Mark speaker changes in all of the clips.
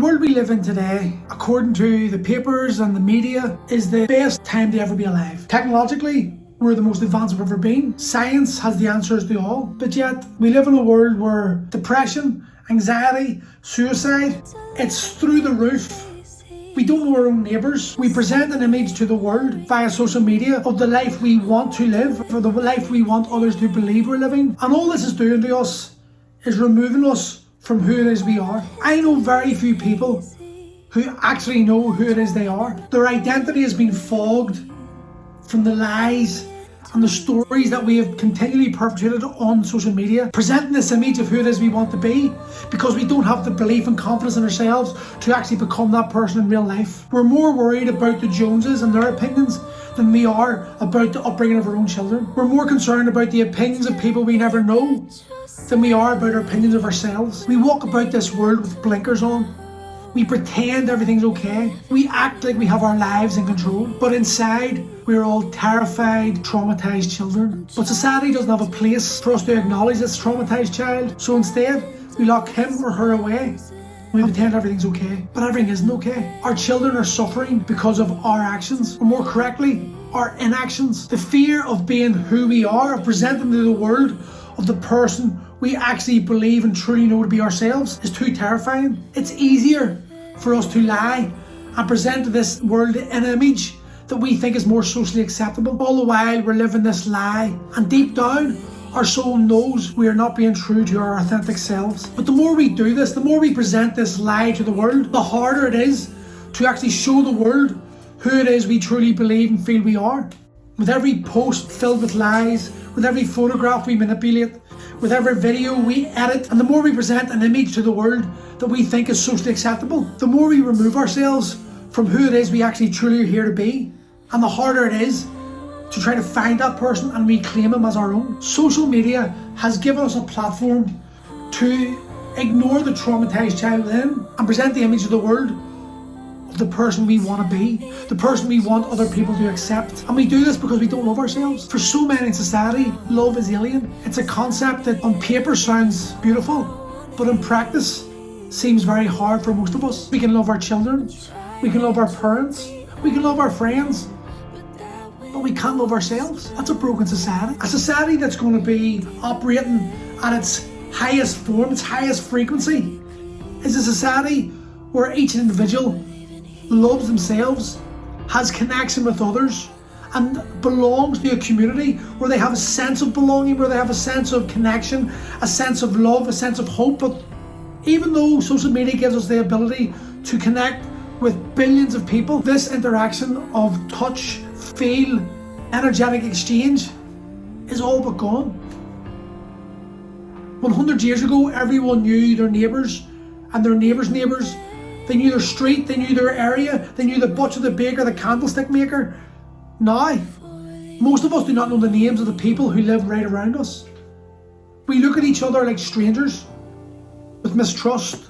Speaker 1: world we live in today, according to the papers and the media, is the best time to ever be alive. Technologically, we're the most advanced we've ever been. Science has the answers to all. But yet, we live in a world where depression, anxiety, suicide, it's through the roof. We don't know our own neighbours. We present an image to the world via social media of the life we want to live, or the life we want others to believe we're living. And all this is doing to us is removing us from who it is we are. I know very few people who actually know who it is they are. Their identity has been fogged from the lies and the stories that we have continually perpetrated on social media, presenting this image of who it is we want to be, because we don't have the belief and confidence in ourselves to actually become that person in real life. We're more worried about the Joneses and their opinions than we are about the upbringing of our own children. We're more concerned about the opinions of people we never know than we are about our opinions of ourselves. We walk about this world with blinkers on. We pretend everything's okay. We act like we have our lives in control. But inside, we're all terrified, traumatized children. But society doesn't have a place for us to acknowledge this traumatized child. So instead, we lock him or her away. We pretend everything's okay, but everything isn't okay. Our children are suffering because of our actions, or more correctly, our inactions. The fear of being who we are, of presenting to the world of the person we actually believe and truly know to be ourselves, is too terrifying. It's easier for us to lie and present to this world an image that we think is more socially acceptable. All the while we're living this lie, and deep down our soul knows we are not being true to our authentic selves. But the more we do this, the more we present this lie to the world, the harder it is to actually show the world who it is we truly believe and feel we are. With every post filled with lies, with every photograph we manipulate, with every video we edit, and the more we present an image to the world that we think is socially acceptable, the more we remove ourselves from who it is we actually truly are here to be, and the harder it is to try to find that person and reclaim him as our own. Social media has given us a platform to ignore the traumatized child within and present the image of the world of the person we want to be, the person we want other people to accept. And we do this because we don't love ourselves. For so many in society, love is alien. It's a concept that on paper sounds beautiful, but in practice seems very hard for most of us. We can love our children, we can love our parents, we can love our friends, but we can't love ourselves. That's a broken society. A society that's going to be operating at its highest form, its highest frequency, is a society where each individual loves themselves, has connection with others, and belongs to a community where they have a sense of belonging, where they have a sense of connection, a sense of love, a sense of hope. But even though social media gives us the ability to connect with billions of people, this interaction of touch, feel, energetic exchange is all but gone. 100 years ago, everyone knew their neighbours and their neighbours' neighbours. They knew their street, they knew their area, they knew the butcher, the baker, the candlestick maker. Now, most of us do not know the names of the people who live right around us. We look at each other like strangers, with mistrust,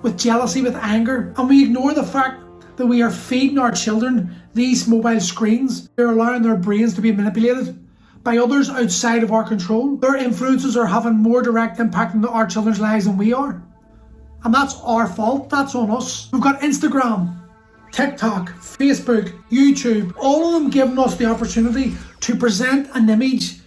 Speaker 1: with jealousy, with anger, and we ignore the fact that we are feeding our children these mobile screens. They're allowing their brains to be manipulated by others outside of our control. Their influences are having more direct impact on our children's lives than we are. And that's our fault, that's on us. We've got Instagram, TikTok, Facebook, YouTube, all of them giving us the opportunity to present an image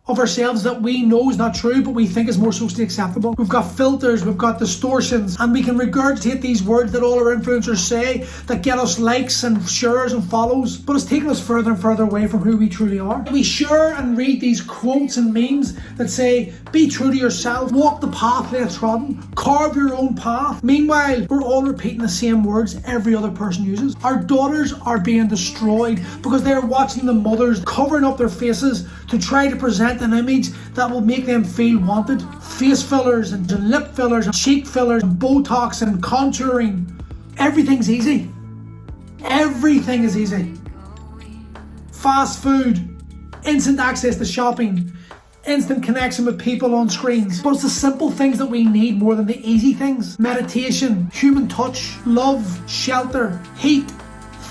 Speaker 1: of ourselves that we know is not true, but we think is more socially acceptable. We've got filters, we've got distortions, and we can regurgitate these words that all our influencers say that get us likes and shares and follows, but it's taking us further and further away from who we truly are. We share and read these quotes and memes that say, be true to yourself, walk the path less trodden, carve your own path. Meanwhile, we're all repeating the same words every other person uses. Our daughters are being destroyed because they're watching the mothers covering up their faces to try to present an image that will make them feel wanted. Face fillers and lip fillers and cheek fillers and Botox and contouring. Everything's easy. Everything is easy. Fast food, instant access to shopping, instant connection with people on screens. But it's the simple things that we need more than the easy things. Meditation, human touch, love, shelter, heat,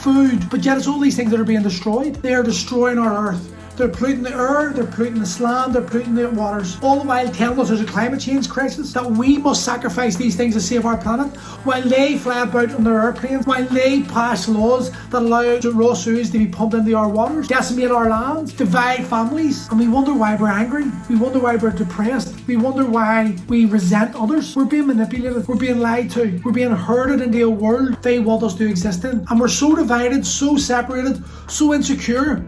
Speaker 1: food. But yet it's all these things that are being destroyed. They are destroying our earth. They're polluting the air, they're polluting the land, they're polluting the waters. All the while telling us there's a climate change crisis, that we must sacrifice these things to save our planet, while they fly about on their airplanes, while they pass laws that allow raw sewage to be pumped into our waters, decimate our lands, divide families, and we wonder why we're angry. We wonder why we're depressed. We wonder why we resent others. We're being manipulated. We're being lied to. We're being herded into a world they want us to exist in. And we're so divided, so separated, so insecure,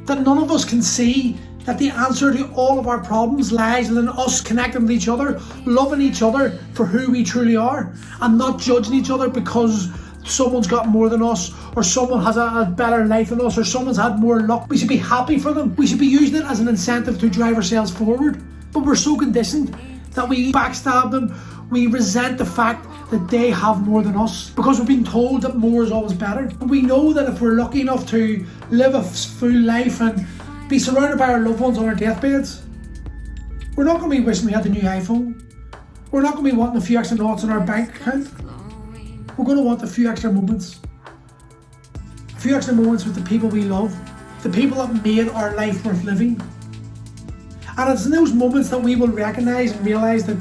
Speaker 1: that none of us can see that the answer to all of our problems lies within us connecting with each other, loving each other for who we truly are, and not judging each other because someone's got more than us, or someone has a better life than us, or someone's had more luck. We should be happy for them. We should be using it as an incentive to drive ourselves forward. But we're so conditioned that we backstab them. We resent the fact that they have more than us because we've been told that more is always better. And we know that if we're lucky enough to live a full life and be surrounded by our loved ones on our deathbeds, we're not going to be wishing we had the new iPhone. We're not going to be wanting a few extra knots in our bank account. We're going to want a few extra moments. A few extra moments with the people we love, the people that made our life worth living. And it's in those moments that we will recognise and realise that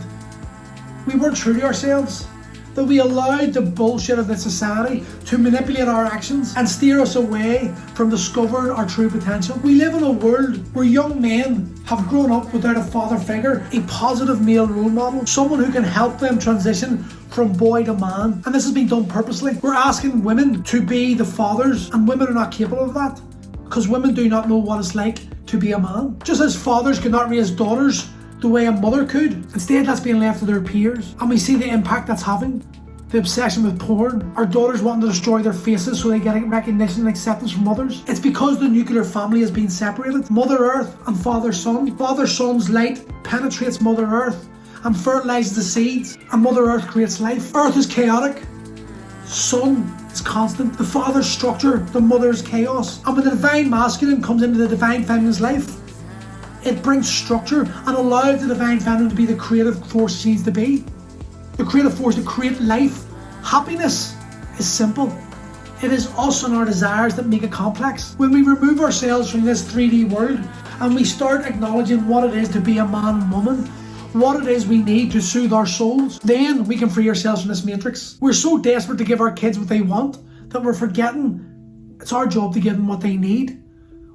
Speaker 1: we weren't true to ourselves, that we allowed the bullshit of this society to manipulate our actions and steer us away from discovering our true potential. We live in a world where young men have grown up without a father figure, a positive male role model, someone who can help them transition from boy to man. And this has been done purposely. We're asking women to be the fathers, and women are not capable of that because women do not know what it's like to be a man. Just as fathers could not raise daughters the way a mother could. Instead, that's being left to their peers. And we see the impact that's having. The obsession with porn. Our daughters wanting to destroy their faces so they get recognition and acceptance from others. It's because the nuclear family has been separated. Mother Earth and Father Sun. Father Sun's light penetrates Mother Earth and fertilises the seeds, and Mother Earth creates life. Earth is chaotic. Sun is constant. The father's structure, the mother's chaos. And when the divine masculine comes into the divine feminine's life, it brings structure and allows the divine feminine to be the creative force she needs to be. The creative force to create life. Happiness is simple. It is us and our desires that make it complex. When we remove ourselves from this 3D world and we start acknowledging what it is to be a man and woman, what it is we need to soothe our souls, then we can free ourselves from this matrix. We're so desperate to give our kids what they want that we're forgetting it's our job to give them what they need.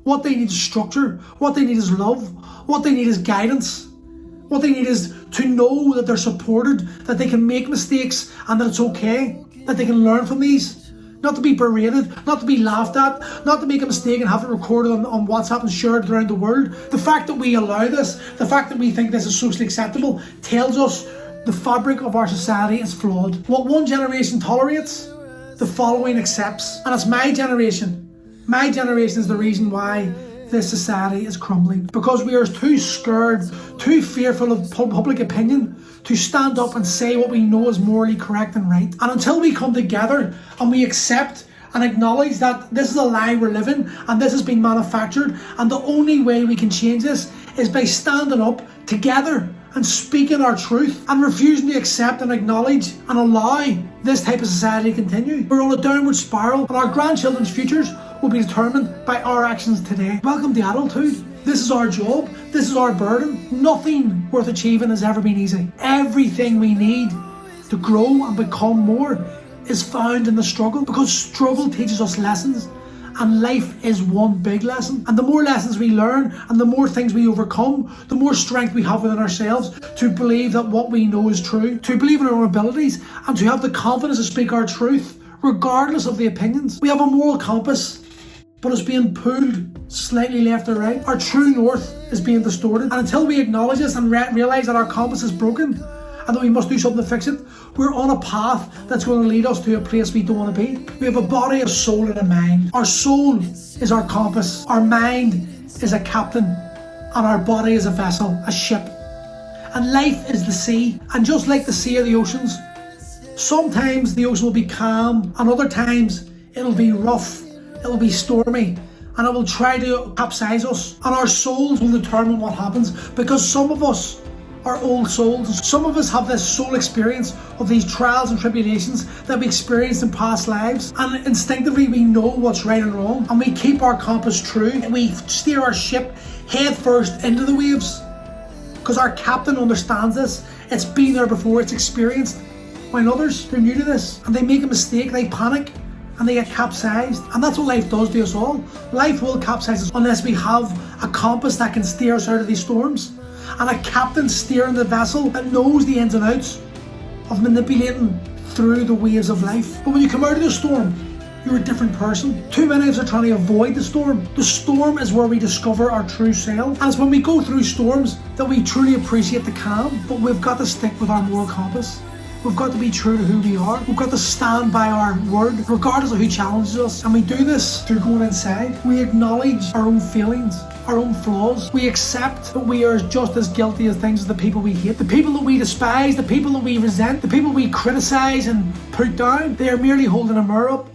Speaker 1: What they need is structure. What they need is love. What they need is guidance. What they need is to know that they're supported, that they can make mistakes and that it's okay, that they can learn from these. Not to be berated, not to be laughed at, not to make a mistake and have it recorded on WhatsApp and shared around the world. The fact that we allow this, the fact that we think this is socially acceptable, tells us the fabric of our society is flawed. What one generation tolerates, the following accepts. And it's my generation. My generation is the reason why this society is crumbling. Because we are too scared, too fearful of public opinion to stand up and say what we know is morally correct and right. And until we come together and we accept and acknowledge that this is a lie we're living and this has been manufactured, and the only way we can change this is by standing up together and speaking our truth and refusing to accept and acknowledge and allow this type of society to continue. We're on a downward spiral and our grandchildren's futures will be determined by our actions today. Welcome to adulthood. This is our job. This is our burden. Nothing worth achieving has ever been easy. Everything we need to grow and become more is found in the struggle, because struggle teaches us lessons, and life is one big lesson. And the more lessons we learn and the more things we overcome, the more strength we have within ourselves to believe that what we know is true, to believe in our own abilities, and to have the confidence to speak our truth regardless of the opinions. We have a moral compass, but it's being pulled slightly left or right. Our true north is being distorted. And until we acknowledge this and realise that our compass is broken and that we must do something to fix it, we're on a path that's going to lead us to a place we don't want to be. We have a body, a soul and a mind. Our soul is our compass. Our mind is a captain. And our body is a vessel, a ship. And life is the sea. And just like the sea or the oceans, sometimes the ocean will be calm and other times it'll be rough. It'll be stormy and it will try to capsize us, and our souls will determine what happens, because some of us our old souls. Some of us have this soul experience of these trials and tribulations that we experienced in past lives, and instinctively we know what's right and wrong, and we keep our compass true and we steer our ship head first into the waves because our captain understands this. It's been there before, it's experienced. While others, they're new to this and they make a mistake, they panic and they get capsized. And that's what life does to us all. Life will capsize us unless we have a compass that can steer us out of these storms, and a captain steering the vessel that knows the ins and outs of manipulating through the waves of life. But when you come out of the storm, you're a different person. Too many of us are trying to avoid the storm. The storm is where we discover our true self. And it's when we go through storms that we truly appreciate the calm. But we've got to stick with our moral compass. We've got to be true to who we are. We've got to stand by our word, regardless of who challenges us. And we do this through going inside. We acknowledge our own feelings, our own flaws. We accept that we are just as guilty as things as the people we hate. The people that we despise, the people that we resent, the people we criticize and put down, they are merely holding a mirror up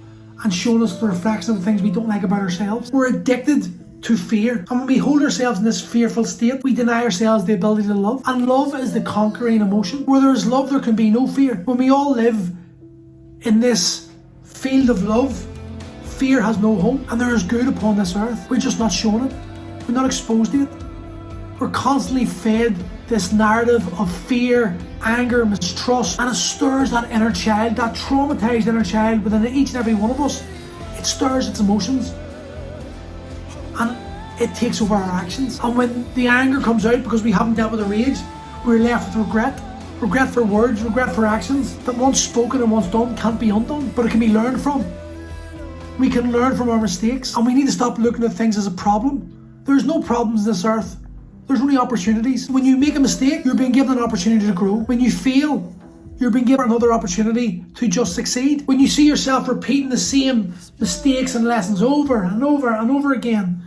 Speaker 1: and showing us the reflection of the things we don't like about ourselves. We're addicted to fear, and when we hold ourselves in this fearful state, we deny ourselves the ability to love. And love is the conquering emotion. Where there is love, there can be no fear. When we all live in this field of love, fear has no home, and there is good upon this earth. We're just not shown it. We're not exposed to it. We're constantly fed this narrative of fear, anger, mistrust, and it stirs that inner child, that traumatized inner child within each and every one of us. It stirs its emotions, and it takes over our actions. And when the anger comes out because we haven't dealt with the rage, we're left with regret. Regret for words, regret for actions that once spoken and once done can't be undone, but it can be learned from. We can learn from our mistakes, and we need to stop looking at things as a problem. There's no problems in this earth. There's only opportunities. When you make a mistake, you're being given an opportunity to grow. When you fail, you're being given another opportunity to just succeed. When you see yourself repeating the same mistakes and lessons over and over and over again,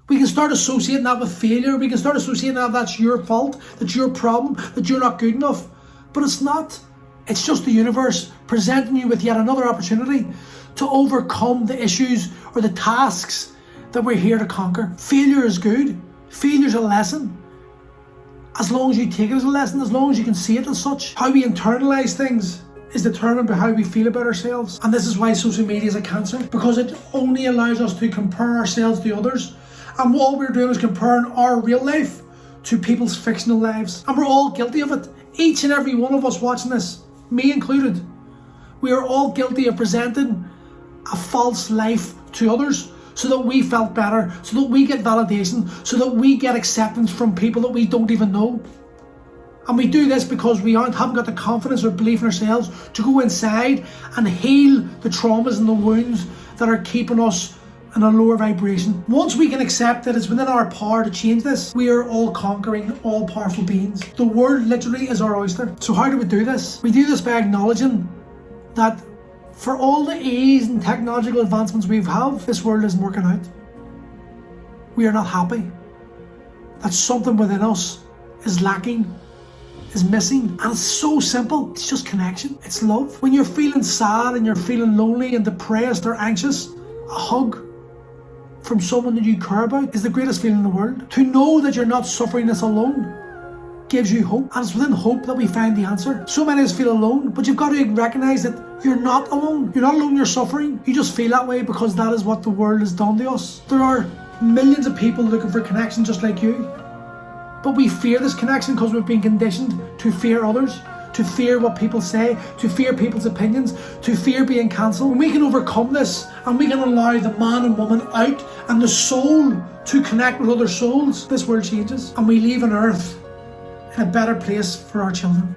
Speaker 1: we can start associating that with failure. We can start associating that that's your fault, that's your problem, that you're not good enough. But it's not. It's just the universe presenting you with yet another opportunity to overcome the issues or the tasks that we're here to conquer. Failure is good. Failure's a lesson. As long as you take it as a lesson, as long as you can see it as such. How we internalise things is determined by how we feel about ourselves. And this is why social media is a cancer, because it only allows us to compare ourselves to others. And all we're doing is comparing our real life to people's fictional lives. And we're all guilty of it. Each and every one of us watching this, me included, we are all guilty of presenting a false life to others so that we felt better, so that we get validation, so that we get acceptance from people that we don't even know. And we do this because we haven't got the confidence or belief in ourselves to go inside and heal the traumas and the wounds that are keeping us in a lower vibration. Once we can accept that it's within our power to change this, we are all conquering, all powerful beings. The world literally is our oyster. So how do we do this? We do this by acknowledging that for all the ease and technological advancements we have, this world isn't working out. We are not happy. That something within us is lacking, is missing, and it's so simple. It's just connection. It's love. When you're feeling sad and you're feeling lonely and depressed or anxious, a hug from someone that you care about is the greatest feeling in the world. To know that you're not suffering this alone gives you hope, and it's within hope that we find the answer. So many of us feel alone, but you've got to recognise that you're not alone. You're not alone in your suffering. You just feel that way because that is what the world has done to us. There are millions of people looking for connection just like you, but we fear this connection because we've been conditioned to fear others, to fear what people say, to fear people's opinions, to fear being cancelled. When we can overcome this and we can allow the man and woman out and the soul to connect with other souls, this world changes and we leave on earth in a better place for our children.